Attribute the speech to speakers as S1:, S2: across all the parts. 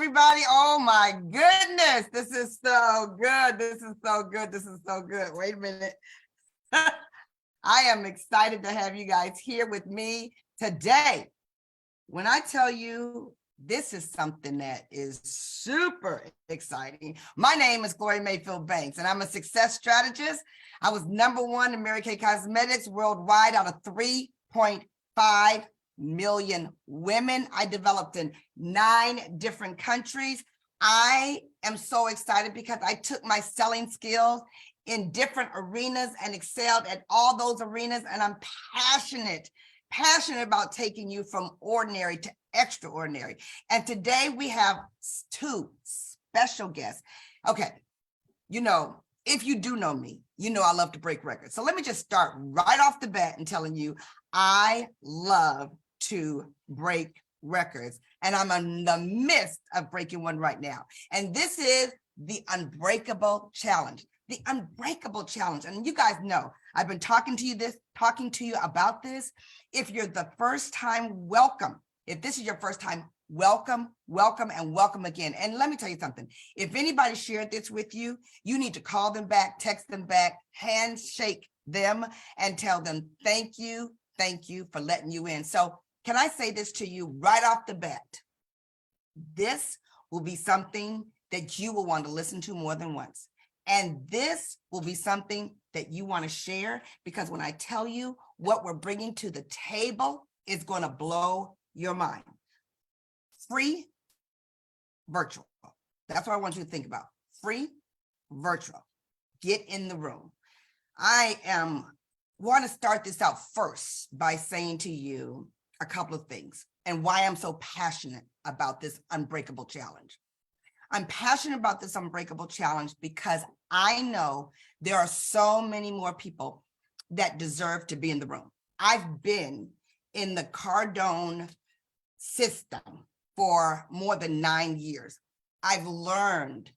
S1: everybody. Oh my goodness. This is so good. This is so good. This is so good. Wait a minute. I am excited to have you guys here with me today. When I tell you this is something that is super exciting. My name is Gloria Mayfield Banks, and I'm a success strategist. I was #1 in Mary Kay Cosmetics worldwide out of 3.5 million women. I developed in 9 different countries. I am so excited because I took my selling skills in different arenas and excelled at all those arenas. And I'm passionate about taking you from ordinary to extraordinary. And today we have 2 special guests. Okay, you know, if you do know me, you know I love to break records. So let me just start right off the bat and telling you, I love to break records, and I'm in the midst of breaking one right now. And this is the Unbreakable Challenge. The Unbreakable Challenge. And you guys know, I've been talking to you about this. If you're the first time, welcome. If this is your first time, welcome, welcome, and welcome again. And let me tell you something. If anybody shared this with you, you need to call them back, text them back, handshake them, and tell them thank you for letting you in. So can I say this to you right off the bat? This will be something that you will want to listen to more than once. And this will be something that you want to share, because when I tell you what we're bringing to the table is going to blow your mind. Free, virtual. That's what I want you to think about. Free, virtual. Get in the room. I want to start this out first by saying to you a couple of things and why I'm so passionate about this Unbreakable Challenge. I'm passionate about this Unbreakable Challenge because I know there are so many more people that deserve to be in the room. I've been in the Cardone system for more than 9 years. I've learned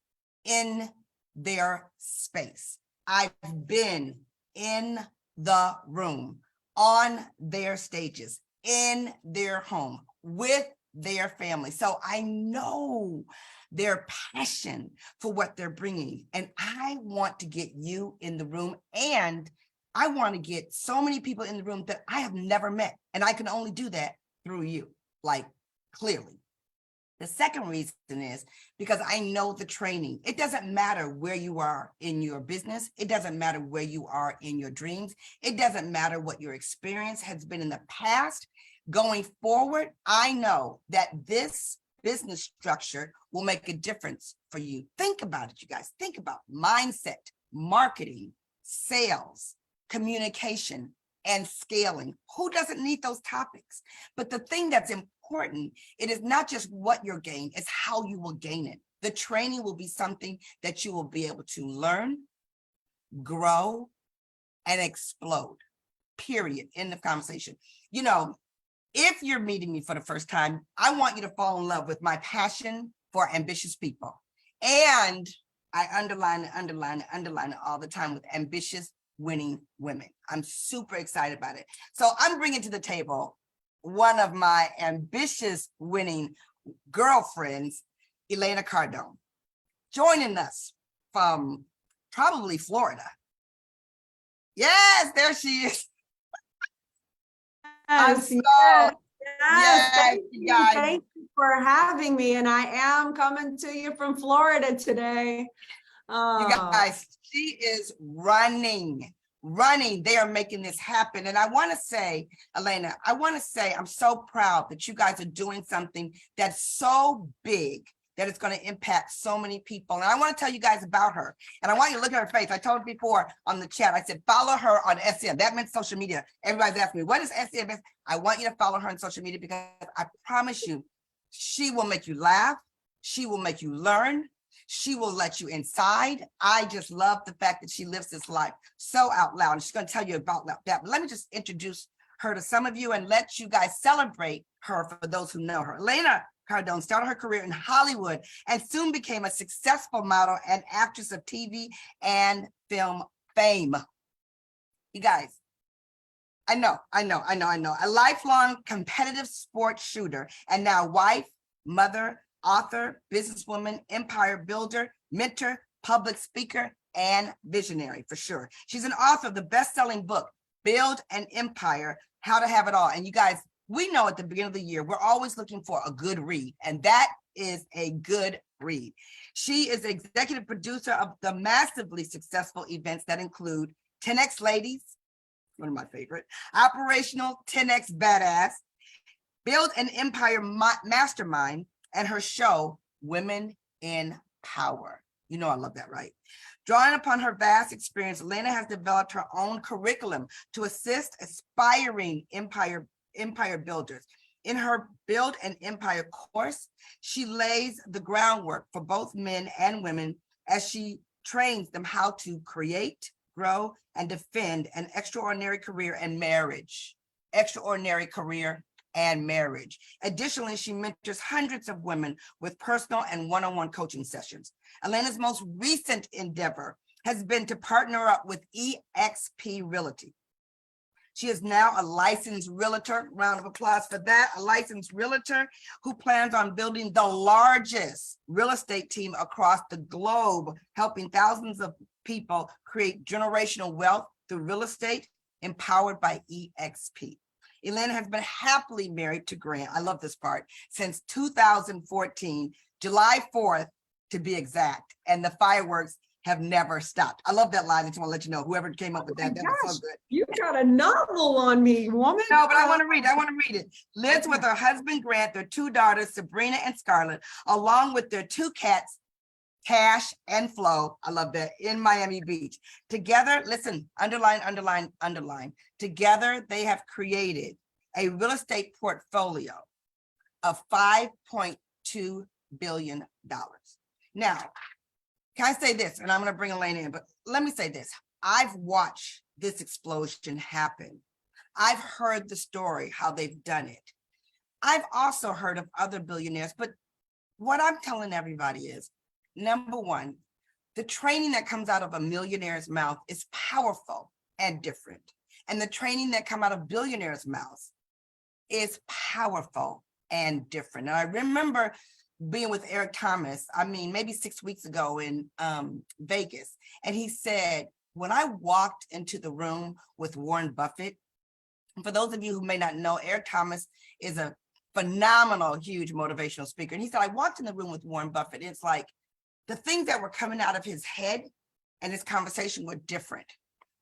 S1: in their space. I've been in the room, on their stages, in their home, with their family. So I know their passion for what they're bringing. And I want to get you in the room, and I want to get so many people in the room that I have never met. And I can only do that through you, like clearly. The second reason is because I know the training. It doesn't matter where you are in your business. It doesn't matter where you are in your dreams. It doesn't matter what your experience has been in the past. Going forward, I know that this business structure will make a difference for you. Think about it, you guys. Think about mindset, marketing, sales, communication, and scaling. Who doesn't need those topics? But the thing that's important, it is not just what you're gaining, it's how you will gain it. The training will be something that you will be able to learn, grow, and explode, period. End of conversation. You know, if you're meeting me for the first time, I want you to fall in love with my passion for ambitious people. And I underline it all the time with ambitious, winning women. I'm super excited about it. So I'm bringing to the table one of my ambitious, winning girlfriends, Elena Cardone, joining us from probably Florida. Yes, there she is.
S2: Yes, thank you for having me. And I am coming to you from Florida today.
S1: You guys, she is running. They are making this happen. And I want to say, Elena, I'm so proud that you guys are doing something that's so big that it's going to impact so many people. And I want to tell you guys about her. And I want you to look at her face. I told her before on the chat, I said, follow her on SEM. That meant social media. Everybody's asking me, what is SEM? I want you to follow her on social media because I promise you, she will make you laugh. She will make you learn. She will let you inside. I just love the fact that she lives this life so out loud. And she's going to tell you about that. But let me just introduce her to some of you and let you guys celebrate her for those who know her. Elena Cardone started her career in Hollywood and soon became a successful model and actress of TV and film fame. You guys, I know. A lifelong competitive sports shooter and now wife, mother, author, businesswoman, empire builder, mentor, public speaker, and visionary for sure. She's an author of the best-selling book, Build an Empire, How to Have It All. And you guys, we know at the beginning of the year, we're always looking for a good read, and that is a good read. She is the executive producer of the massively successful events that include 10X Ladies, one of my favorite, Operational 10X Badass, Build an Empire Mastermind, and her show, Women in Power. You know I love that, right? Drawing upon her vast experience, Elena has developed her own curriculum to assist aspiring empire builders. In her Build an Empire course, she lays the groundwork for both men and women as she trains them how to create, grow, and defend an extraordinary career and marriage. Extraordinary career and marriage. Additionally, she mentors hundreds of women with personal and one-on-one coaching sessions. Elena's most recent endeavor has been to partner up with eXp Realty. She is now a licensed realtor, round of applause for that, a licensed realtor who plans on building the largest real estate team across the globe, helping thousands of people create generational wealth through real estate, empowered by eXp. Elena has been happily married to Grant, I love this part, since 2014, July 4th to be exact, and the fireworks have never stopped. I love that line. I just want to let you know, whoever came up with that, that was so good.
S2: You got a novel on me, woman.
S1: No, but I want to read it. Lives with her husband, Grant, their two daughters, Sabrina and Scarlett, along with their two cats, Cash and Flo. I love that, in Miami Beach. Together, listen, underline, underline, underline. Together, they have created a real estate portfolio of $5.2 billion. Now, can I say this? And I'm going to bring Elena in, but let me say this. I've watched this explosion happen. I've heard the story, how they've done it. I've also heard of other billionaires, but what I'm telling everybody is, number one, the training that comes out of a millionaire's mouth is powerful and different. And the training that comes out of billionaires' mouths is powerful and different. And I remember being with Eric Thomas, I mean, maybe 6 weeks ago in Vegas. And he said, when I walked into the room with Warren Buffett, for those of you who may not know, Eric Thomas is a phenomenal, huge motivational speaker. And he said, I walked in the room with Warren Buffett. It's like the things that were coming out of his head and his conversation were different.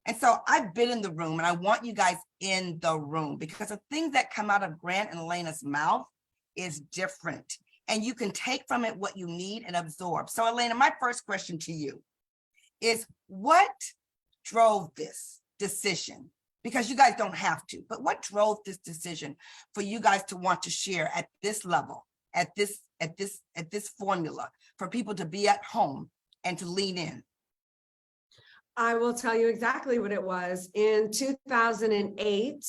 S1: And so I've been in the room, and I want you guys in the room, because the things that come out of Grant and Elena's mouth is different. And you can take from it what you need and absorb. So Elena, my first question to you is, what drove this decision? Because you guys don't have to, but what drove this decision for you guys to want to share at this level, at this formula, for people to be at home and to lean in?
S2: I will tell you exactly what it was. In 2008,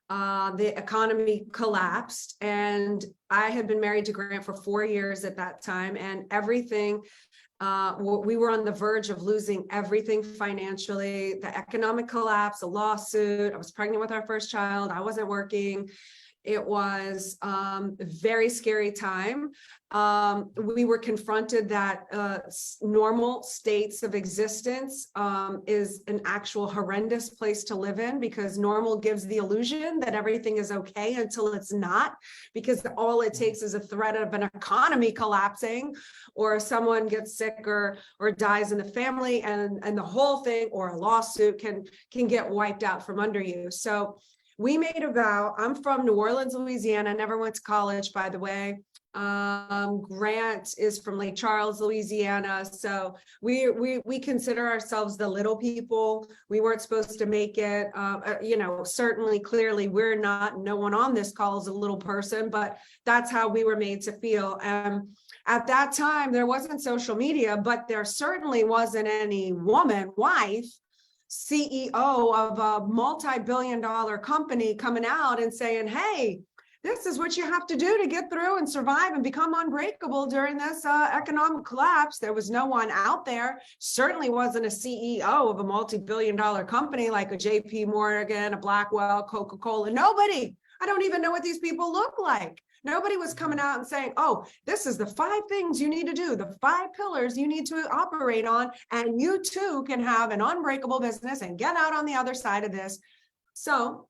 S2: the economy collapsed, and I had been married to Grant for 4 years at that time, and everything, we were on the verge of losing everything financially. The economic collapse, a lawsuit, I was pregnant with our first child, I wasn't working. It was a very scary time. We were confronted that normal states of existence is an actual horrendous place to live in, because normal gives the illusion that everything is okay until it's not, because all it takes is a threat of an economy collapsing, or someone gets sick or dies in the family, and the whole thing, or a lawsuit can get wiped out from under you. So we made a vow. I'm from New Orleans, Louisiana. I never went to college, by the way. Grant is from Lake Charles, Louisiana. So we consider ourselves the little people. We weren't supposed to make it. Certainly, clearly, we're not. No one on this call is a little person, but that's how we were made to feel. At that time, there wasn't social media, but there certainly wasn't any wife, CEO of a multi-billion-dollar company coming out and saying, hey, this is what you have to do to get through and survive and become unbreakable during this economic collapse. There was no one out there. Certainly wasn't a CEO of a multi-billion-dollar company like a JP Morgan, a Blackwell, Coca-Cola. Nobody. I don't even know what these people look like. Nobody was coming out and saying, oh, this is the 5 things you need to do, the 5 pillars you need to operate on, and you too can have an unbreakable business and get out on the other side of this. So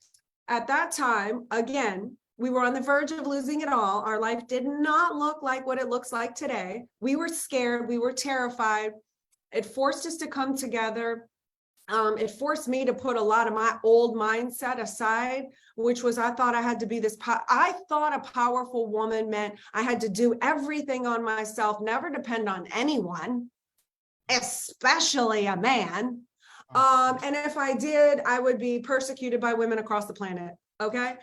S2: at that time, again, we were on the verge of losing it all. Our life did not look like what it looks like today. We were scared. We were terrified. It forced us to come together. It forced me to put a lot of my old mindset aside, which was I thought I had to be this. I thought a powerful woman meant I had to do everything on myself, never depend on anyone, especially a man. And if I did, I would be persecuted by women across the planet. Okay.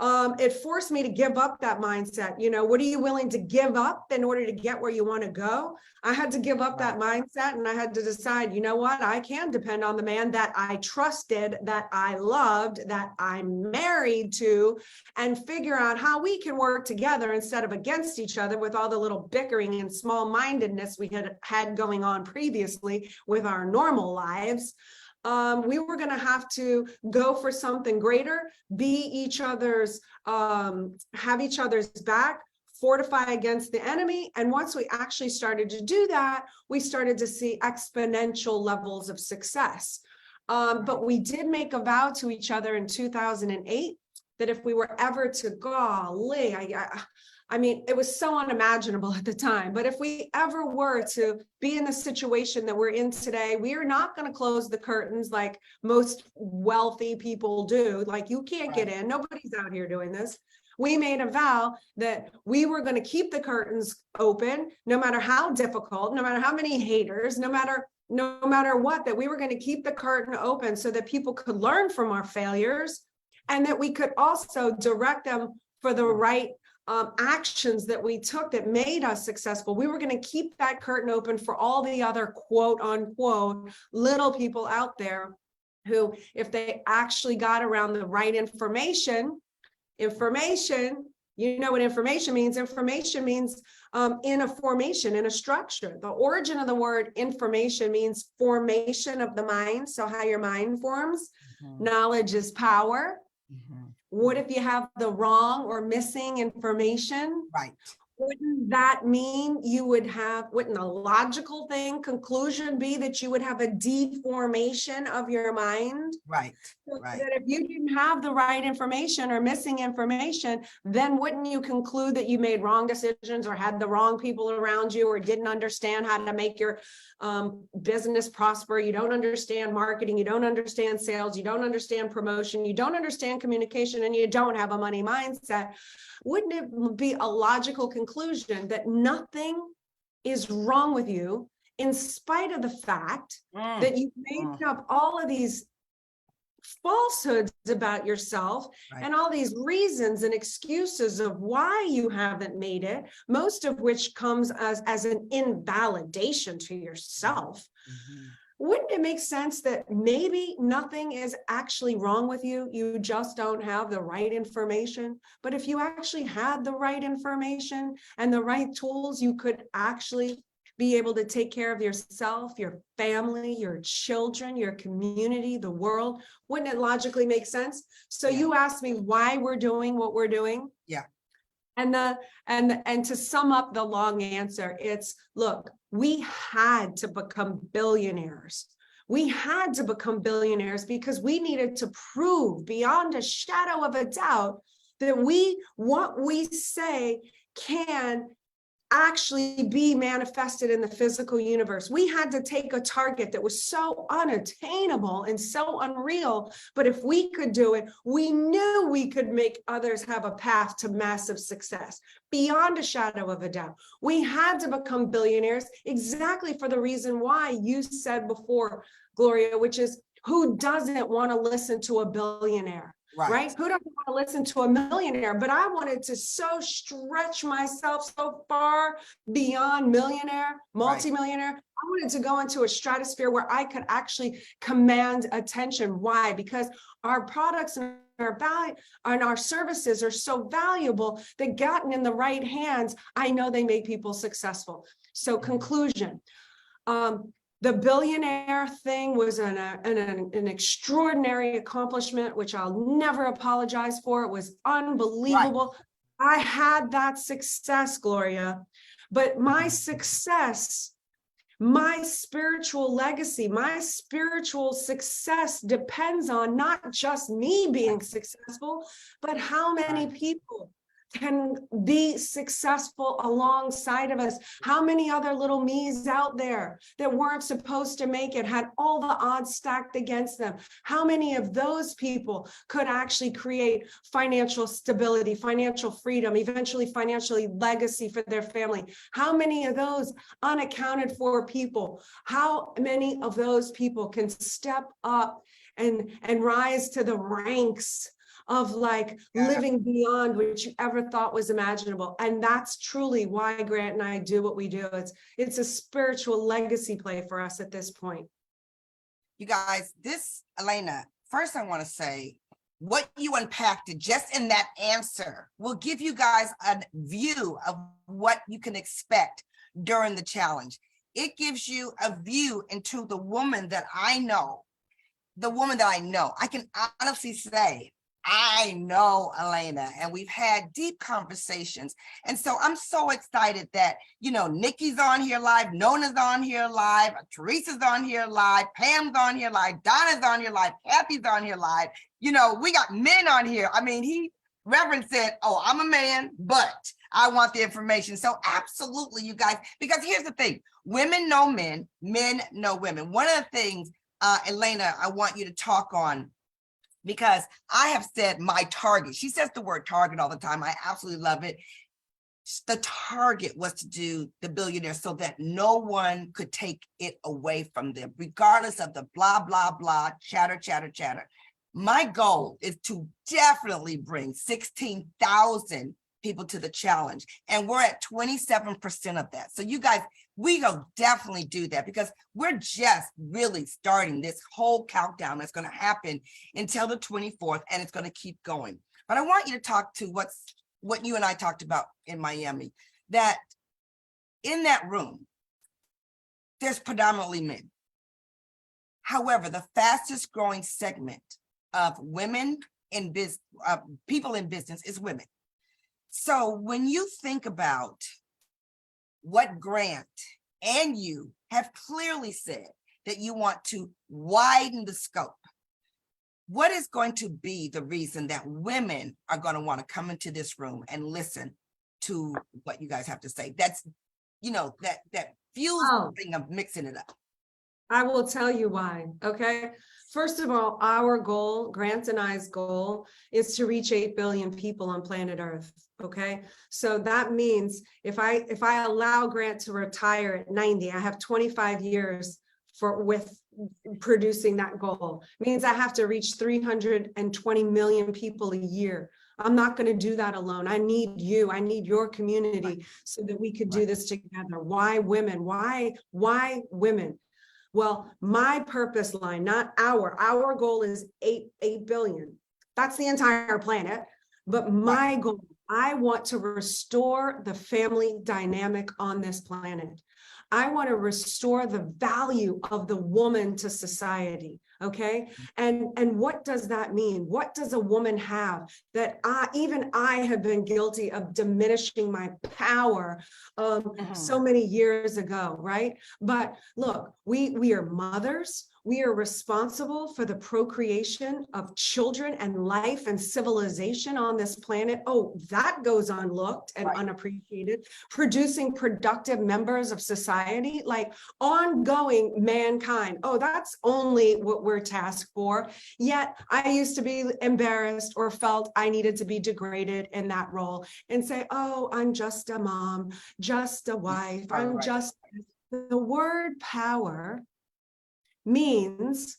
S2: It forced me to give up that mindset. You know, what are you willing to give up in order to get where you want to go? I had to give up that mindset, and I had to decide, you know what, I can depend on the man that I trusted, that I loved, that I'm married to, and figure out how we can work together instead of against each other with all the little bickering and small-mindedness we had going on previously with our normal lives. We were going to have to go for something greater, be each other's, have each other's back, fortify against the enemy. And once we actually started to do that, we started to see exponential levels of success. But we did make a vow to each other in 2008 that if we were ever to, golly, I mean, it was so unimaginable at the time, but if we ever were to be in the situation that we're in today, we are not going to close the curtains like most wealthy people do. Like, you can't get in. Nobody's out here doing this. We made a vow that we were going to keep the curtains open, no matter how difficult, no matter how many haters, no matter what, that we were going to keep the curtain open so that people could learn from our failures, and that we could also direct them for the right actions that we took that made us successful. We were going to keep that curtain open for all the other quote unquote little people out there who, if they actually got around the right information, you know what information means. Information means in a formation, in a structure. The origin of the word information means formation of the mind. So how your mind forms. Knowledge is power. What if you have the wrong or missing information? Right. Wouldn't that mean you would have, wouldn't a logical conclusion be that you would have a deformation of your mind? Right. So that if you didn't have the right information or missing information, then wouldn't you conclude that you made wrong decisions or had the wrong people around you or didn't understand how to make your business prosper? You don't understand marketing, you don't understand sales, you don't understand promotion, you don't understand communication, and you don't have a money mindset. Wouldn't it be a logical conclusion that nothing is wrong with you in spite of the fact that you've made up all of these falsehoods about yourself and all these reasons and excuses of why you haven't made it, most of which comes as an invalidation to yourself? Wouldn't it make sense that maybe nothing is actually wrong with you? You just don't have the right information. But if you actually had the right information and the right tools, you could actually be able to take care of yourself, your family, your children, your community, the world. Wouldn't it logically make sense? So you asked me why we're doing what we're doing. Yeah. And to sum up the long answer, it's, look, we had to become billionaires. We had to become billionaires because we needed to prove beyond a shadow of a doubt that what we say can actually be manifested in the physical universe. We had to take a target that was so unattainable and so unreal, but if we could do it, we knew we could make others have a path to massive success beyond a shadow of a doubt. We had to become billionaires exactly for the reason why you said before, Gloria, which is, who doesn't want to listen to a billionaire? Right? Who doesn't want to listen to a millionaire? But I wanted to so stretch myself so far beyond millionaire, multimillionaire. I wanted to go into a stratosphere where I could actually command attention. Why? Because our products and our value and our services are so valuable that gotten in the right hands, I know they make people successful. So conclusion. The billionaire thing was an extraordinary accomplishment, which I'll never apologize for. It was unbelievable. I had that success, Gloria, but my success, my spiritual legacy, my spiritual success depends on not just me being successful, but how many people can be successful alongside of us. How many other little me's out there that weren't supposed to make it, had all the odds stacked against them? How many of those people could actually create financial stability, financial freedom, eventually financially legacy for their family? How many of those unaccounted for people, how many of those people can step up and rise to the ranks of like living beyond what you ever thought was imaginable? And that's truly why Grant and I do what we do. It's a spiritual legacy play for us at this point.
S1: You guys, this, Elena, first I want to say what you unpacked just in that answer will give you guys a view of what you can expect during the challenge. It gives you a view into the woman that I know, I can honestly say, I know Elena, and we've had deep conversations. And so I'm so excited that, you know, Nikki's on here live, Nona's on here live, Teresa's on here live, Pam's on here live, Donna's on here live, Kathy's on here live. You know, we got men on here. I mean, Reverend said, oh, I'm a man, but I want the information. So absolutely, you guys, because here's the thing, women know men, men know women. One of the things, Elena, I want you to talk on, because I have said my target. She says the word target all the time. I absolutely love it. The target was to do the billionaire so that no one could take it away from them, regardless of the blah, blah, blah, chatter, chatter, chatter. My goal is to definitely bring 16,000 people to the challenge. And we're at 27% of that. So you guys, we will definitely do that, because we're just really starting this whole countdown that's going to happen until the 24th, and it's going to keep going. But I want you to talk to what you and I talked about in Miami, that in that room, there's predominantly men. However, the fastest growing segment of women in business, people in business, is women. So when you think about what Grant and you have clearly said that you want to widen the scope, what is going to be the reason that women are going to want to come into this room and listen to what you guys have to say? That's, you know, that fuels the thing of mixing it up.
S2: I will tell you why, okay? First of all, our goal, Grant and I's goal, is to reach 8 billion people on planet Earth, okay? So that means if I allow Grant to retire at 90, I have 25 years with producing that goal. It means I have to reach 320 million people a year. I'm not going to do that alone. I need you. I need your community so that we could do this together. Why women? Why women? Well, my purpose line, not our goal is 8 billion. That's the entire planet. But my goal, I want to restore the family dynamic on this planet. I want to restore the value of the woman to society. Okay. And what does that mean? What does a woman have that even I have been guilty of diminishing my power so many years ago, right? But look, we are mothers. We are responsible for the procreation of children and life and civilization on this planet. Oh, that goes unlooked and unappreciated. Producing productive members of society, like ongoing mankind. Oh, that's only what we're tasked for. Yet I used to be embarrassed or felt I needed to be degraded in that role and say, oh, I'm just a mom, just a wife. I'm just, the word power means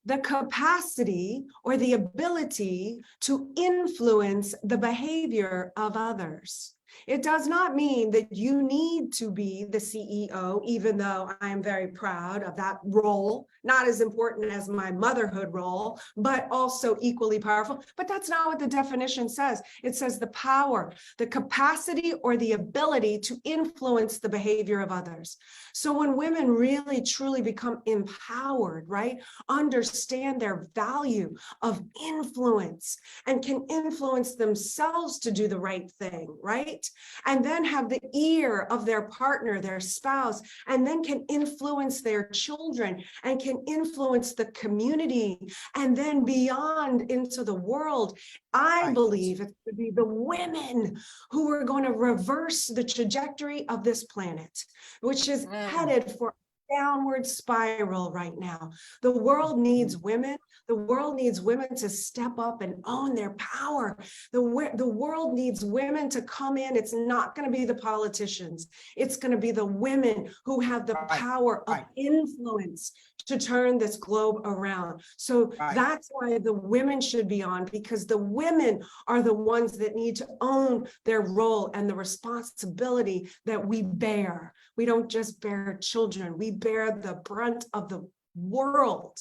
S2: the capacity or the ability to influence the behavior of others. It does not mean that you need to be the CEO, even though I am very proud of that role, not as important as my motherhood role, but also equally powerful. But that's not what the definition says. It says the power, the capacity, or the ability to influence the behavior of others. So when women really truly become empowered, right, understand their value of influence and can influence themselves to do the right thing, right? And then have the ear of their partner, their spouse, and then can influence their children and can influence the community and then beyond into the world. I believe it's to be the women who are going to reverse the trajectory of this planet, which is headed for downward spiral right now. The world needs women. The world needs women to step up and own their power. The world needs women to come in. It's not going to be the politicians. It's going to be the women who have the power of influence to turn this globe around. So that's why the women should be on, because the women are the ones that need to own their role and the responsibility that we bear. We don't just bear children, we bear the brunt of the world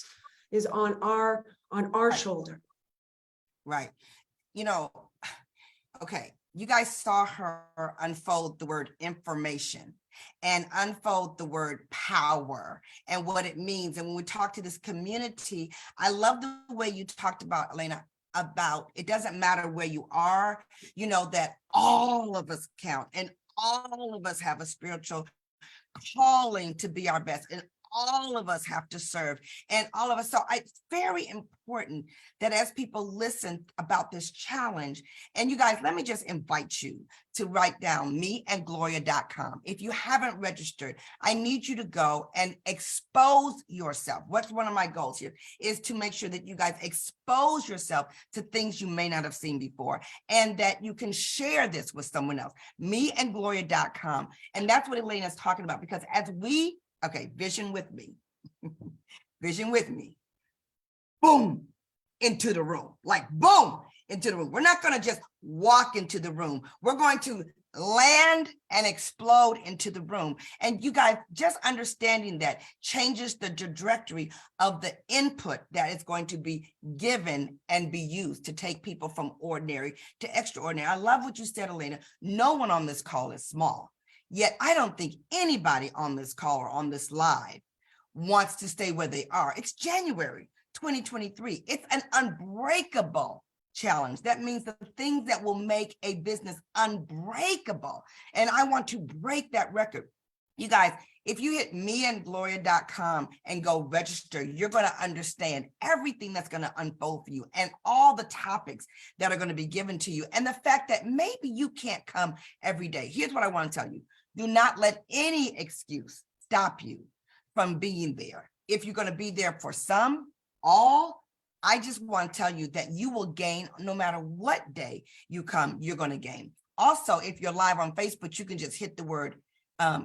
S2: is on our shoulder.
S1: Right. You know, okay, you guys saw her unfold the word information and unfold the word power and what it means. And when we talk to this community, I love the way you talked about, Elena, about it doesn't matter where you are, you know, that all of us count and all of us have a spiritual calling to be our best. And all of us have to serve, and all of us. So it's very important that as people listen about this challenge, and you guys, let me just invite you to write down meandgloria.com. If you haven't registered, I need you to go and expose yourself. What's one of my goals here is to make sure that you guys expose yourself to things you may not have seen before, and that you can share this with someone else. meandgloria.com. And that's what Elena is talking about, because as we vision with me. Vision with me. Boom, into the room. Like boom, into the room. We're not going to just walk into the room. We're going to land and explode into the room. And you guys, just understanding that changes the trajectory of the input that is going to be given and be used to take people from ordinary to extraordinary. I love what you said, Elena. No one on this call is small. Yet I don't think anybody on this call or on this live wants to stay where they are. It's January 2023. It's an unbreakable challenge. That means the things that will make a business unbreakable. And I want to break that record. You guys, if you hit meandgloria.com and go register, you're going to understand everything that's going to unfold for you and all the topics that are going to be given to you. And the fact that maybe you can't come every day. Here's what I want to tell you. Do not let any excuse stop you from being there. If you're going to be there for some, all, I just want to tell you that you will gain no matter what day you come, you're going to gain. Also, if you're live on Facebook, you can just hit the word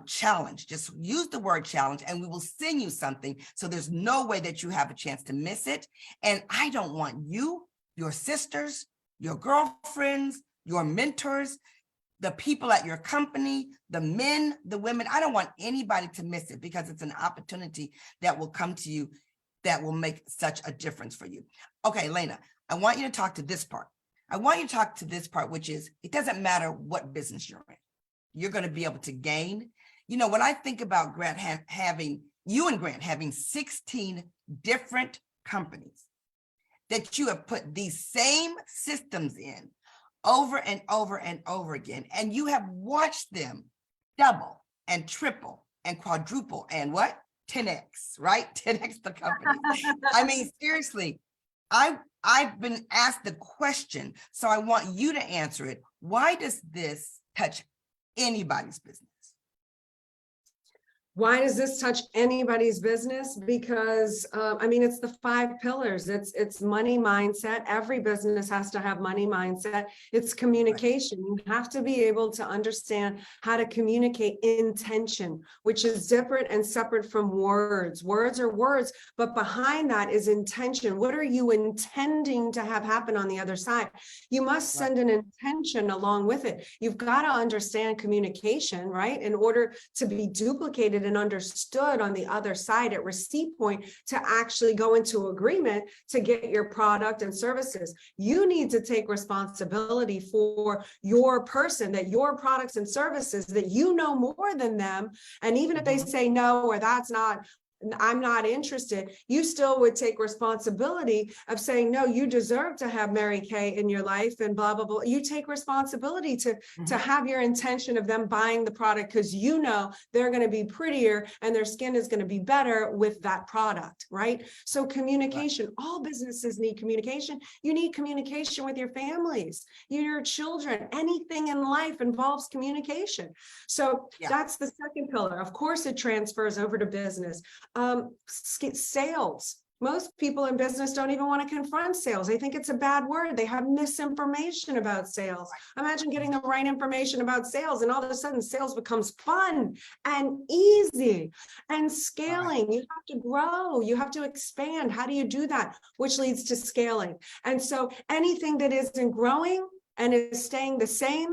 S1: challenge. Just use the word challenge and we will send you something. So there's no way that you have a chance to miss it. And I don't want you, your sisters, your girlfriends, your mentors, the people at your company, the men, the women, I don't want anybody to miss it, because it's an opportunity that will come to you that will make such a difference for you. Okay, Elena, I want you to talk to this part. I want you to talk to this part, which is, it doesn't matter what business you're in. You're going to be able to gain. You know, when I think about Grant having 16 different companies that you have put these same systems in over and over and over again, and you have watched them double and triple and quadruple and what? 10x, right? 10x the company. I mean, seriously, I've been asked the question, so I want you to answer it. Why does this touch anybody's business?
S2: Why does this touch anybody's business? Because I mean, it's the 5 pillars. It's money mindset. Every business has to have money mindset. It's communication. You have to be able to understand how to communicate intention, which is different and separate from words. Words are words, but behind that is intention. What are you intending to have happen on the other side? You must send an intention along with it. You've got to understand communication, right? In order to be duplicated and understood on the other side at receipt point to actually go into agreement to get your product and services. You need to take responsibility for your person, that your products and services, that you know more than them. And even if they say no, or that's not, I'm not interested, you still would take responsibility of saying, no, you deserve to have Mary Kay in your life and blah, blah, blah. You take responsibility to have your intention of them buying the product because you know they're going to be prettier and their skin is going to be better with that product, right? So communication, all businesses need communication. You need communication with your families, your children, anything in life involves communication. So that's the second pillar. Of course, it transfers over to business. Sales. Most people in business don't even want to confront sales. They think it's a bad word. They have misinformation about sales. Imagine getting the right information about sales and all of a sudden sales becomes fun and easy. And scaling, you have to grow, you have to expand. How do you do that? Which leads to scaling. And so anything that isn't growing and is staying the same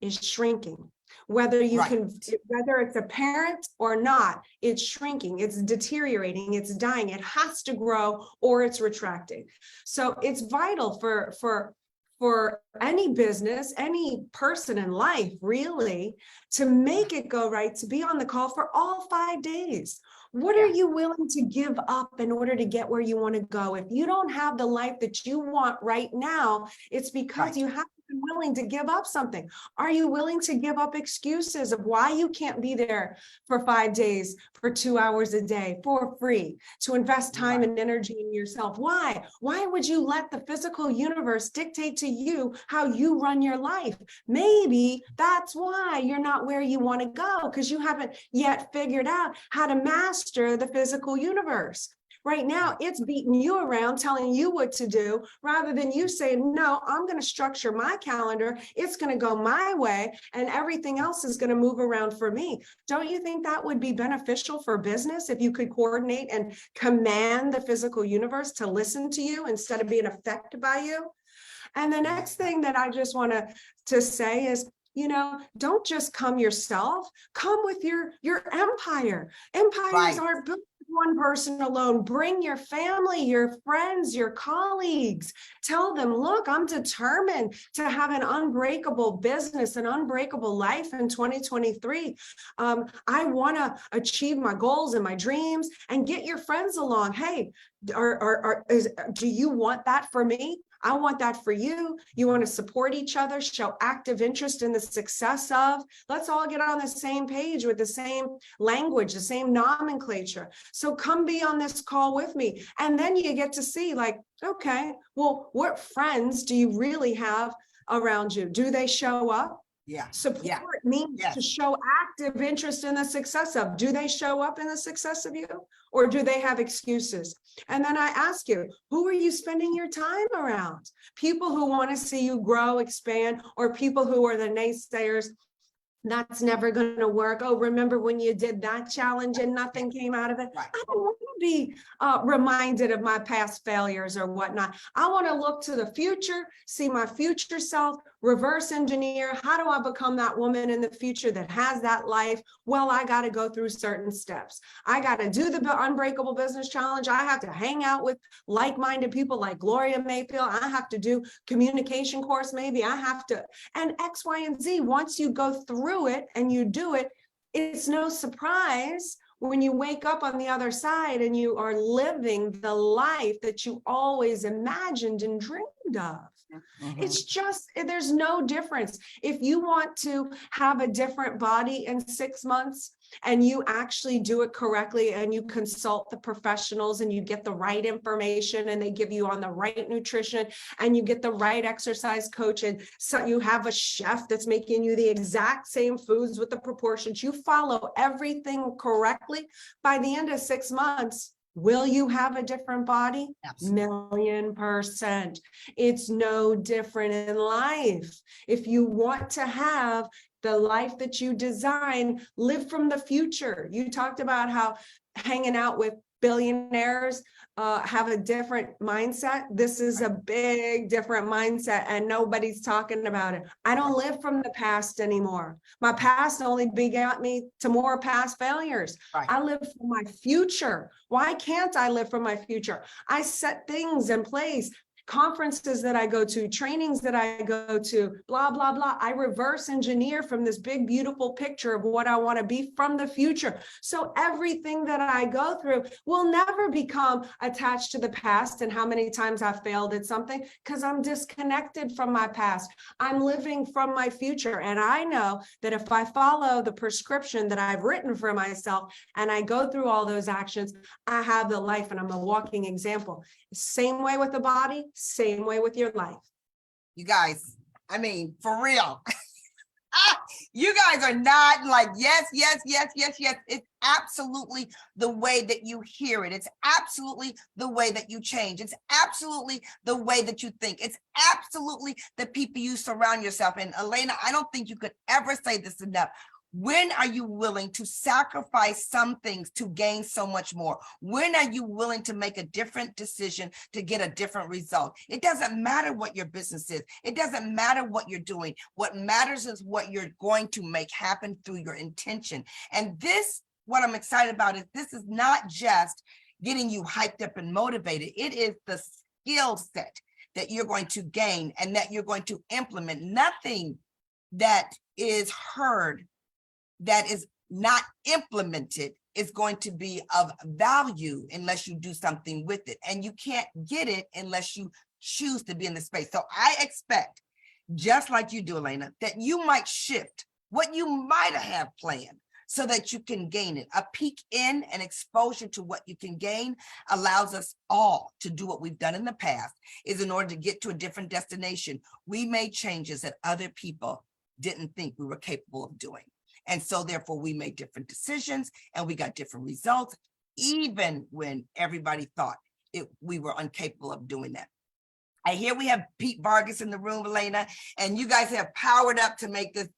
S2: is shrinking. Whether you can, whether it's apparent or not, it's shrinking, it's deteriorating, it's dying, it has to grow or it's retracting. So it's vital for any business, any person in life, really, to make it go right, to be on the call for all 5 days. What are you willing to give up in order to get where you want to go? If you don't have the life that you want right now, it's because you have been willing to give up something. Are you willing to give up excuses of why you can't be there for 5 days, for 2 hours a day, for free, to invest time and energy in yourself? Why? Why would you let the physical universe dictate to you how you run your life? Maybe that's why you're not where you want to go, because you haven't yet figured out how to master the physical universe. Right now, it's beating you around, telling you what to do, rather than you saying, no, I'm going to structure my calendar. It's going to go my way, and everything else is going to move around for me. Don't you think that would be beneficial for business if you could coordinate and command the physical universe to listen to you instead of being affected by you? And the next thing that I just want to say is, you know, don't just come yourself, come with your empire. Empires aren't built with one person alone. Bring your family, your friends, your colleagues. Tell them, look, I'm determined to have an unbreakable business, an unbreakable life in 2023. I want to achieve my goals and my dreams, and get your friends along. Hey, do you want that for me? I want that for you. You want to support each other, show active interest in the success of. Let's all get on the same page with the same language, the same nomenclature. So come be on this call with me. And then you get to see, like, okay, well, what friends do you really have around you? Do they show up? Support means to show active interest in the success of. Do they show up in the success of you, or do they have excuses? And then I ask you, who are you spending your time around? People who want to see you grow, expand, or people who are the naysayers? That's never going to work. Oh, remember when you did that challenge and nothing came out of it? I don't want to be reminded of my past failures or whatnot. I want to look to the future, see my future self, reverse engineer. How do I become that woman in the future that has that life? Well, I got to go through certain steps. I got to do the Unbreakable Business Challenge. I have to hang out with like-minded people like Gloria Mayfield. I have to do communication course. Maybe I have to, and X, Y, and Z. Once you go through it and you do it, it's no surprise when you wake up on the other side and you are living the life that you always imagined and dreamed of.
S1: Mhm.
S2: It's just, there's no difference. If you want to have a different body in 6 months and you actually do it correctly and you consult the professionals and you get the right information and they give you on the right nutrition and you get the right exercise coach, and so you have a chef that's making you the exact same foods with the proportions, you follow everything correctly, by the end of 6 months, will you have a different body?
S1: Absolutely.
S2: 1,000,000%. It's no different in life. If you want to have the life that you design, live from the future. You talked about how hanging out with billionaires have a different mindset. This is a big different mindset and nobody's talking about it. I don't live from the past anymore. My past only begot me to more past failures.
S1: Right.
S2: I live for my future. Why can't I live for my future? I set things in place, conferences that I go to, trainings that I go to, blah, blah, blah. I reverse engineer from this big, beautiful picture of what I want to be from the future. So everything that I go through will never become attached to the past and how many times I failed at something, because I'm disconnected from my past. I'm living from my future. And I know that if I follow the prescription that I've written for myself and I go through all those actions, I have the life and I'm a walking example. Same way with the body, same way with your life.
S1: You guys, I mean, for real. You guys are not like, yes, yes, yes, yes, yes. It's absolutely the way that you hear it. It's absolutely the way that you change. It's absolutely the way that you think. It's absolutely the people you surround yourself. And Elena, I don't think you could ever say this enough. When are you willing to sacrifice some things to gain so much more? When are you willing to make a different decision to get a different result? It doesn't matter what your business is. It doesn't matter what you're doing. What matters is what you're going to make happen through your intention. And this, what I'm excited about, is this is not just getting you hyped up and motivated. It is the skill set that you're going to gain and that you're going to implement. Nothing that is heard that is not implemented is going to be of value unless you do something with it. And you can't get it unless you choose to be in the space. So I expect, just like you do, Elena, that you might shift what you might have planned so that you can gain it. A peek in and exposure to what you can gain allows us all to do what we've done in the past, is in order to get to a different destination. We made changes that other people didn't think we were capable of doing. And so therefore we made different decisions and we got different results, even when everybody thought we were incapable of doing that. I hear we have Pete Vargas in the room, Elena, and you guys have powered up to make this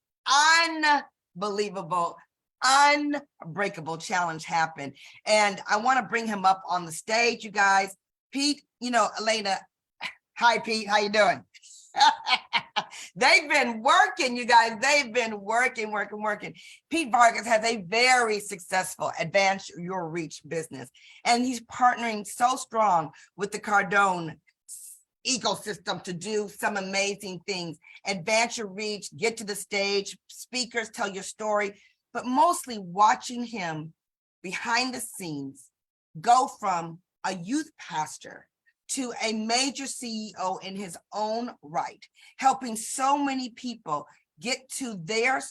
S1: unbelievable, unbreakable challenge happen. And I want to bring him up on the stage, you guys. Pete, you know, Elena, hi, Pete, how you doing? They've been working, you guys. They've been working. Pete Vargas has a very successful Advance Your Reach business, and he's partnering so strong with the Cardone ecosystem to do some amazing things. Advance Your Reach, get to the stage, speakers, tell your story, but mostly watching him behind the scenes go from a youth pastor to a major CEO in his own right, helping so many people get to their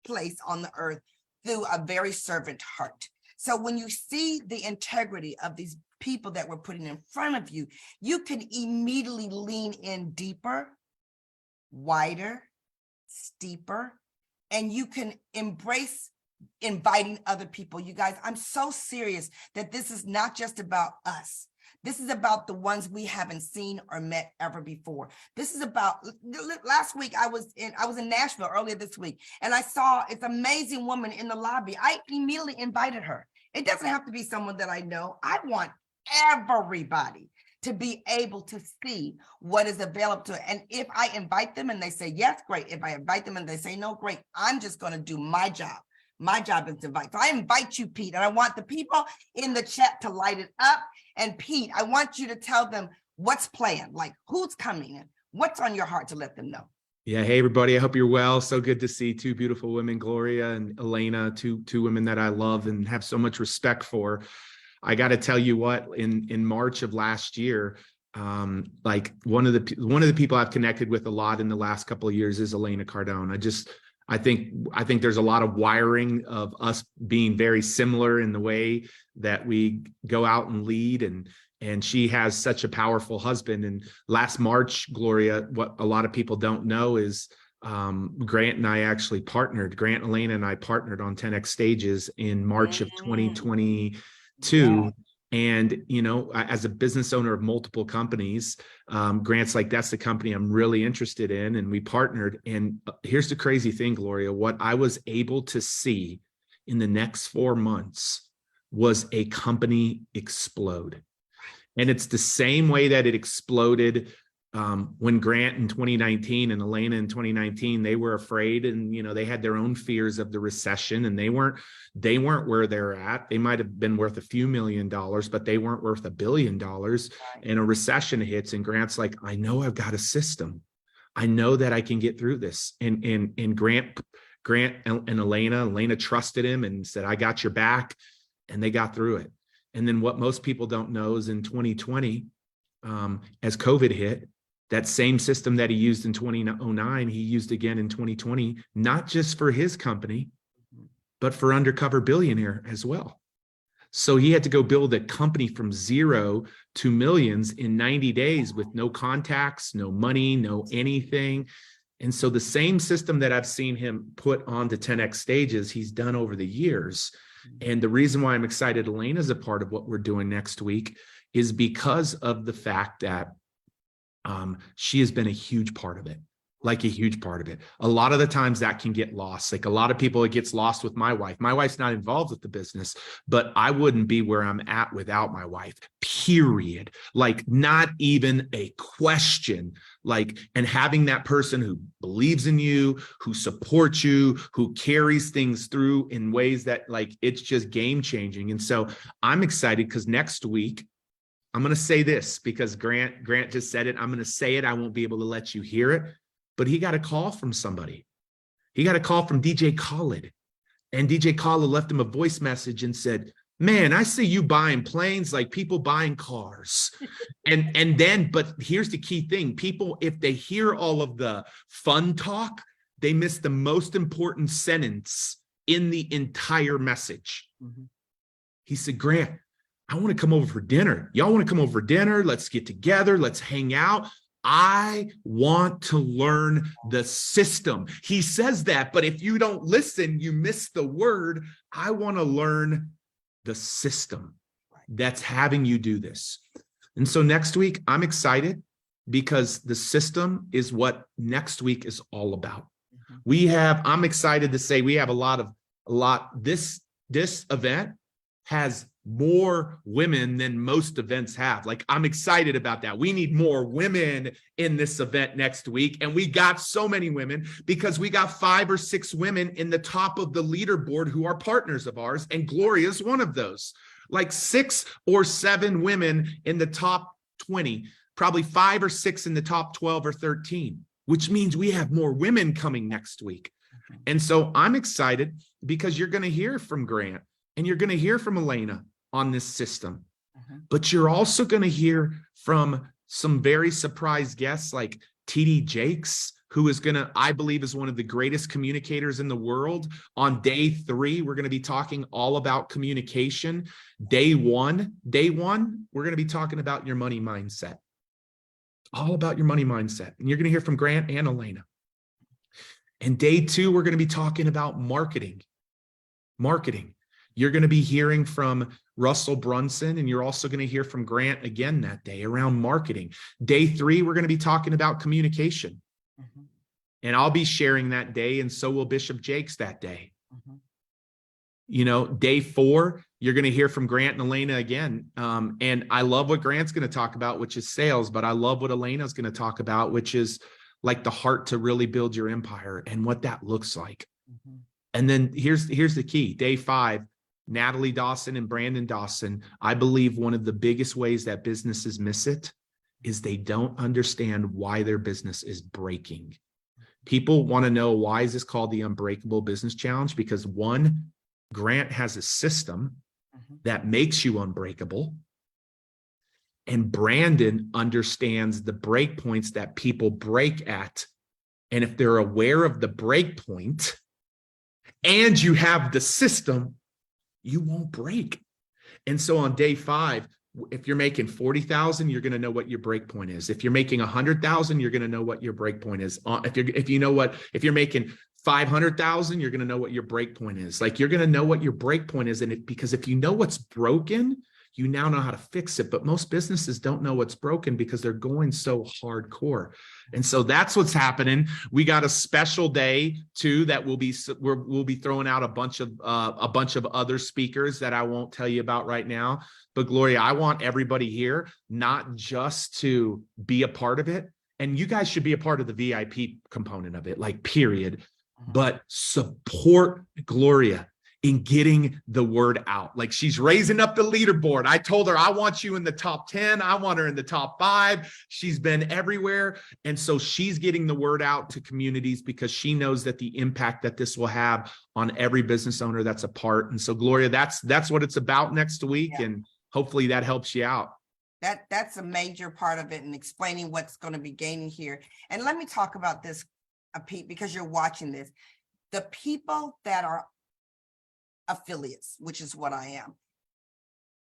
S1: place on the earth through a very servant heart. So when you see the integrity of these people that we're putting in front of you, you can immediately lean in deeper, wider, steeper, and you can embrace inviting other people. You guys, I'm so serious that this is not just about us. This is about the ones we haven't seen or met ever before. This is about, last week I was in Nashville earlier this week, and I saw this amazing woman in the lobby. I immediately invited her. It doesn't have to be someone that I know. I want everybody to be able to see what is available to it. And if I invite them and they say yes, great. If I invite them and they say no, great. I'm just going to do my job. My job is to invite. So I invite you, Pete, and I want the people in the chat to light it up. And Pete, I want you to tell them what's planned, like who's coming and what's on your heart to let them know.
S3: Yeah. Hey, everybody. I hope you're well. So good to see two beautiful women, Gloria and Elena, two women that I love and have so much respect for. I got to tell you what, in March of last year, Like one of the people I've connected with a lot in the last couple of years is Elena Cardone. I think there's a lot of wiring of us being very similar in the way that we go out and lead, and she has such a powerful husband. And last March, Gloria, what a lot of people don't know is Grant and I actually partnered. Grant, Elena, and I partnered on 10X Stages in March of 2022. Yeah. And, you know, as a business owner of multiple companies, Grant's like, that's the company I'm really interested in. And we partnered. And here's the crazy thing, Gloria, what I was able to see in the next 4 months was a company explode. And it's the same way that it exploded when Grant in 2019 and Elena in 2019, they were afraid, and, you know, they had their own fears of the recession, and they weren't where they're at. They might have been worth a few $1 million, but they weren't worth $1 billion. And a recession hits, and Grant's like, I know I've got a system. I know that I can get through this. And Grant and Elena trusted him and said, I got your back. And they got through it. And then what most people don't know is in 2020, as COVID hit, that same system that he used in 2009, he used again in 2020, not just for his company, but for Undercover Billionaire as well. So he had to go build a company from zero to millions in 90 days with no contacts, no money, no anything. And so the same system that I've seen him put onto 10X Stages, he's done over the years. And the reason why I'm excited Elena's a part of what we're doing next week is because of the fact that she has been a huge part of it, like a huge part of it. A lot of the times that can get lost. Like a lot of people, it gets lost with my wife. My wife's not involved with the business, but I wouldn't be where I'm at without my wife, period. Like not even a question. Like, and having that person who believes in you, who supports you, who carries things through in ways that like, it's just game changing. And so I'm excited because next week, I'm going to say this because Grant just said it. I'm going to say it. I won't be able to let you hear it, but he got a call from somebody. He got a call from DJ Khaled, and DJ Khaled left him a voice message and said, man, I see you buying planes like people buying cars. And then, but here's the key thing. People, if they hear all of the fun talk, they miss the most important sentence in the entire message. Mm-hmm. He said, Grant, I want to come over for dinner. Y'all want to come over for dinner? Let's get together. Let's hang out. I want to learn the system. He says that, but if you don't listen, you miss the word. I want to learn the system that's having you do this. And so next week, I'm excited because the system is what next week is all about. Mm-hmm. I'm excited to say we have this event has more women than most events have. Like, I'm excited about that. We need more women in this event next week. And we got so many women because we got 5 or 6 women in the top of the leaderboard who are partners of ours. And Gloria is one of those. Like 6 or 7 women in the top 20, probably 5 or 6 in the top 12 or 13, which means we have more women coming next week. And so I'm excited because you're going to hear from Grant and you're going to hear from Elena on this system, but you're also going to hear from some very surprised guests like TD Jakes, who is going to, I believe, is one of the greatest communicators in the world. On day 3, we're going to be talking all about communication. Day one, we're going to be talking about your money mindset, all about your money mindset. And you're going to hear from Grant and Elena. And day 2, we're going to be talking about marketing. You're going to be hearing from Russell Brunson, and you're also going to hear from Grant again that day around marketing. Day 3, we're going to be talking about communication. Mm-hmm. And I'll be sharing that day, and so will Bishop Jakes that day. Mm-hmm. You know, day 4, you're going to hear from Grant and Elena again. And I love what Grant's going to talk about, which is sales, but I love what Elena's going to talk about, which is like the heart to really build your empire and what that looks like. Mm-hmm. And then here's the key. Day 5, Natalie Dawson and Brandon Dawson, I believe one of the biggest ways that businesses miss it is they don't understand why their business is breaking. People want to know, why is this called the Unbreakable Business Challenge? Because 1, Grant has a system that makes you unbreakable. And Brandon understands the break points that people break at. And if they're aware of the break point and you have the system, you won't break. And so on day 5, if you're making 40,000, you're going to know what your break point is. If you're making 100,000, you're going to know what your break point is. If you're making 500,000, you're going to know what your break point is. Like, you're going to know what your break point is. And because if you know what's broken, you now know how to fix it. But most businesses don't know what's broken because they're going so hardcore. And so that's what's happening. We got a special day too that we'll be throwing out a bunch of other speakers that I won't tell you about right now. But Gloria, I want everybody here not just to be a part of it, and you guys should be a part of the VIP component of it, like, period, but support Gloria in getting the word out. Like, she's raising up the leaderboard. I told her, I want you in the top 10. I want her in the top 5. She's been everywhere. And so she's getting the word out to communities because she knows that the impact that this will have on every business owner that's a part. And so, Gloria, that's what it's about next week. Yeah. And hopefully that helps you out.
S1: That's a major part of it, and explaining what's going to be gaining here. And let me talk about this, Pete, because you're watching this. The people that are affiliates, which is what I am,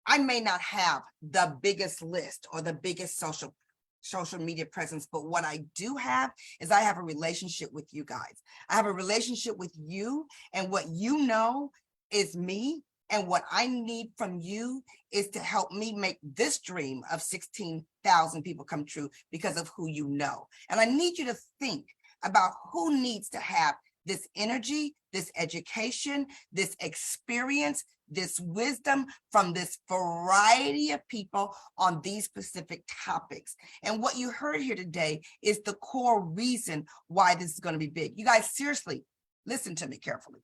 S1: I may not have the biggest list or the biggest social media presence, but what I do have is I have a relationship with you guys. I have a relationship with you, and what you know is me, and what I need from you is to help me make this dream of 16,000 people come true because of who you know. And I need you to think about who needs to have this energy, this education, this experience, this wisdom from this variety of people on these specific topics. And what you heard here today is the core reason why this is going to be big. You guys, seriously, listen to me carefully.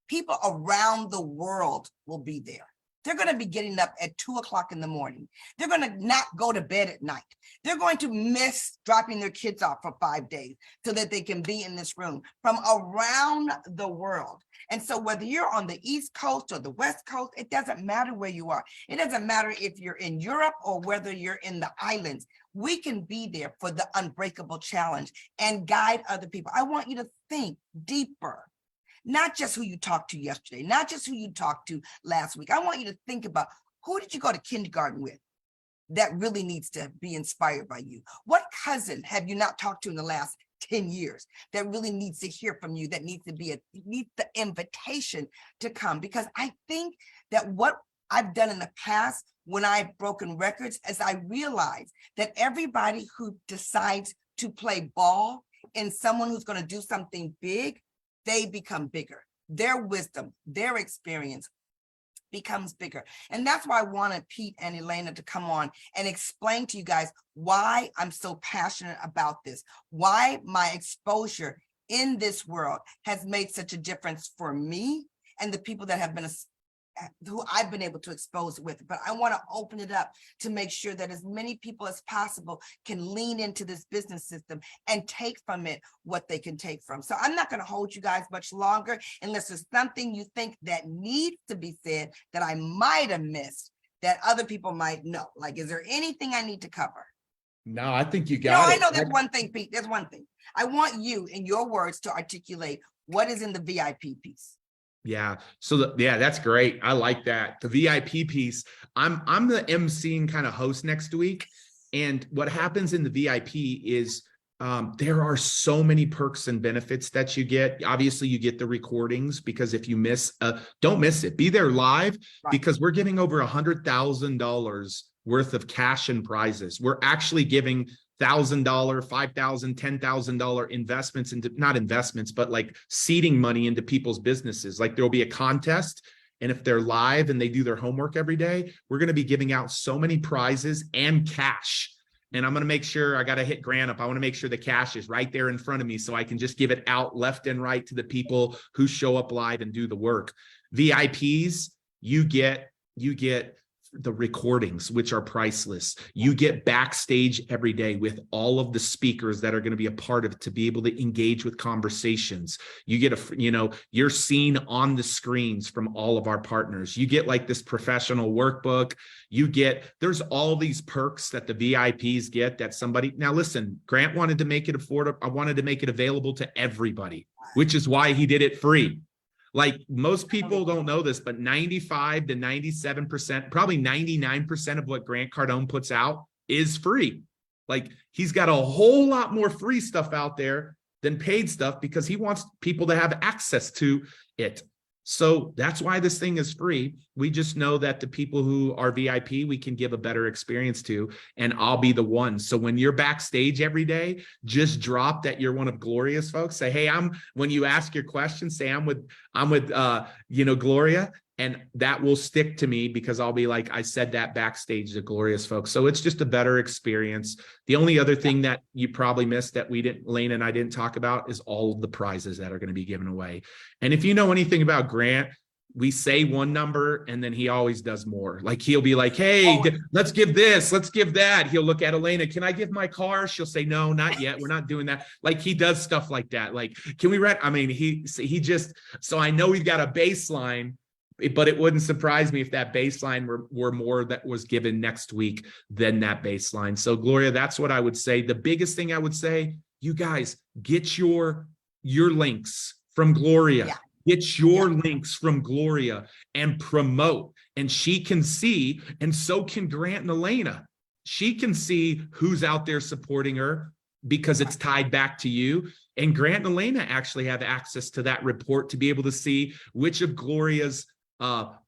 S1: People around the world will be there. They're going to be getting up at 2 o'clock in the morning. They're going to not go to bed at night. They're going to miss dropping their kids off for 5 days so that they can be in this room from around the world. And so whether you're on the East Coast or the West Coast, it doesn't matter where you are. It doesn't matter if you're in Europe or whether you're in the islands. We can be there for the Unbreakable Challenge and guide other people. I want you to think deeper. Not just who you talked to yesterday, not just who you talked to last week. I want you to think about, who did you go to kindergarten with that really needs to be inspired by you? What cousin have you not talked to in the last 10 years that really needs to hear from you, that needs the invitation to come? Because I think that what I've done in the past when I've broken records is I realize that everybody who decides to play ball in someone who's going to do something big, they become bigger. Their wisdom, their experience becomes bigger. And that's why I wanted Pete and Elena to come on and explain to you guys why I'm so passionate about this, why my exposure in this world has made such a difference for me and the people that have been who I've been able to expose with. But I want to open it up to make sure that as many people as possible can lean into this business system and take from it what they can take from. So I'm not going to hold you guys much longer unless there's something you think that needs to be said that I might have missed that other people might know. Like, is there anything I need to cover?
S3: No, I think you got it.
S1: I know there's one thing, Pete. There's one thing. I want you, in your words, to articulate what is in the VIP piece.
S3: Yeah. So that's great. I like that. The VIP piece, I'm the MC and kind of host next week. And what happens in the VIP is there are so many perks and benefits that you get. Obviously, you get the recordings, because if you miss, don't miss it. Be there live, right? Because we're giving over $100,000 worth of cash and prizes. We're actually giving $1,000, $5,000, $10,000 investments into, not investments, but like seeding money into people's businesses. Like, there'll be a contest, and if they're live and they do their homework every day, we're going to be giving out so many prizes and cash. And I'm going to make sure, I got to hit Grant up. I want to make sure the cash is right there in front of me so I can just give it out left and right to the people who show up live and do the work. VIPs, you get the recordings, which are priceless. You get backstage every day with all of the speakers that are going to be a part of it to be able to engage with conversations. You get you're seen on the screens from all of our partners. You get like this professional workbook. There's all these perks that the VIPs get that somebody, now listen, Grant wanted to make it affordable. I wanted to make it available to everybody, which is why he did it free. Like most people don't know this, but 95 to 97%, probably 99% of what Grant Cardone puts out is free. Like he's got a whole lot more free stuff out there than paid stuff because he wants people to have access to it. So that's why this thing is free. We just know that the people who are VIP, we can give a better experience to, and I'll be the one. So when you're backstage every day, just drop that you're one of Gloria's folks. Say, hey, when you ask your question, say I'm with Gloria, and that will stick to me because I'll be like, I said that backstage to Gloria's folks. So it's just a better experience. The only other thing that you probably missed that Elena and I didn't talk about is all of the prizes that are going to be given away. And if you know anything about Grant, we say one number and then he always does more. Like he'll be like, hey, let's give this, let's give that. He'll look at Elena, can I give my car? She'll say, no, not yet. We're not doing that. Like he does stuff like that. Like, can we rent? I mean, so I know we've got a baseline, but it wouldn't surprise me if that baseline were more that was given next week than that baseline. So Gloria, that's what I would say. The biggest thing I would say, you guys get your links from Gloria. Yeah. Get your links from Gloria and promote. And she can see, and so can Grant and Elena. She can see who's out there supporting her because it's tied back to you. And Grant and Elena actually have access to that report to be able to see which of Gloria's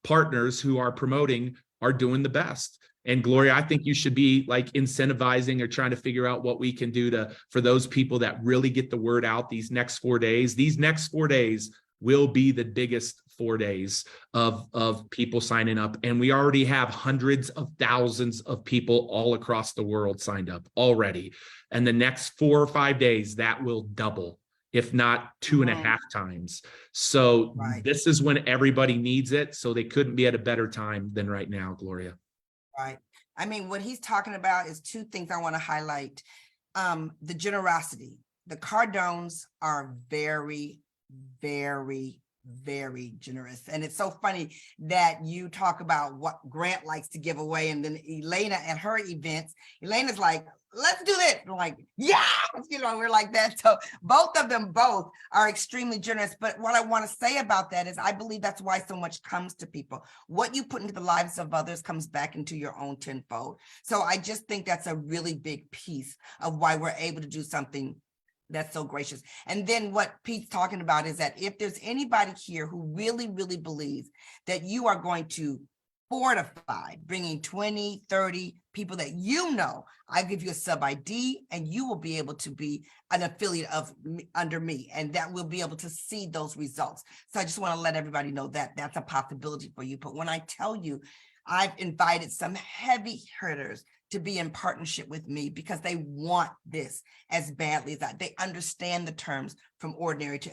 S3: partners who are promoting are doing the best. And Gloria, I think you should be like incentivizing or trying to figure out what we can do for those people that really get the word out these next 4 days. These next 4 days will be the biggest 4 days of people signing up. And we already have hundreds of thousands of people all across the world signed up already. And the next 4 or 5 days, that will double, if not 2.5 times. So this is when everybody needs it. So they couldn't be at a better time than right now, Gloria.
S1: Right. I mean, what he's talking about is two things I want to highlight. The generosity. The Cardones are very, very, very generous. And it's so funny that you talk about what Grant likes to give away. And then Elena at her events, Elena's like, let's do this. We're like, yeah, we're like that. So both of them are extremely generous. But what I want to say about that is I believe that's why so much comes to people. What you put into the lives of others comes back into your own tenfold. So I just think that's a really big piece of why we're able to do something that's so gracious. And then what Pete's talking about is that if there's anybody here who really, really believes that you are going to fortify bringing 20, 30 people that I give you a sub ID and you will be able to be an affiliate under me, and that we'll be able to see those results. So I just want to let everybody know that that's a possibility for you. But when I tell you, I've invited some heavy hitters to be in partnership with me because they want this as badly as I. They understand the terms from ordinary to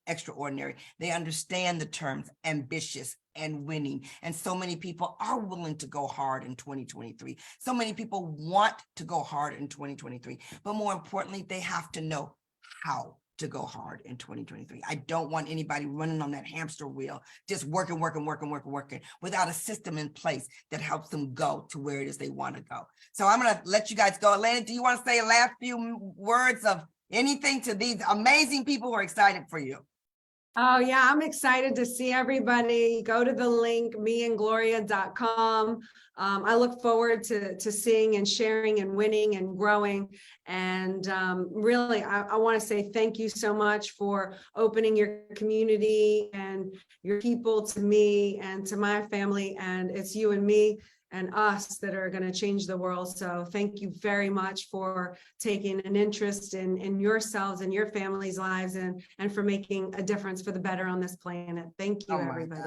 S1: extraordinary. They understand the terms ambitious and winning. And so many people are willing to go hard in 2023. So many people want to go hard in 2023. But more importantly, they have to know how to go hard in 2023. I don't want anybody running on that hamster wheel, just working without a system in place that helps them go to where it is they want to go. So I'm going to let you guys go. Elena, do you want to say a last few words of anything to these amazing people who are excited for you?
S2: Oh yeah, I'm excited to see everybody. Go to the link, meandgloria.com. I look forward to seeing and sharing and winning and growing. And really, I want to say thank you so much for opening your community and your people to me and to my family. And it's you and me and us that are going to change the world. So thank you very much for taking an interest in yourselves and your family's lives and for making a difference for the better on this planet. Thank you, everybody.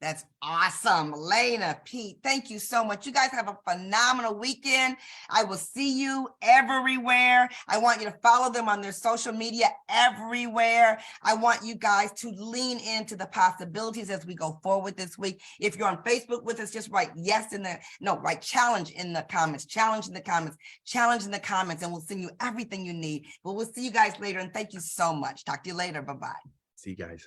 S1: That's awesome. Elena, Pete, thank you so much. You guys have a phenomenal weekend. I will see you everywhere. I want you to follow them on their social media everywhere. I want you guys to lean into the possibilities as we go forward this week. If you're on Facebook with us, just write yes write challenge in the comments, challenge in the comments, challenge in the comments, and we'll send you everything you need. But we'll see you guys later. And thank you so much. Talk to you later. Bye-bye.
S3: See you guys.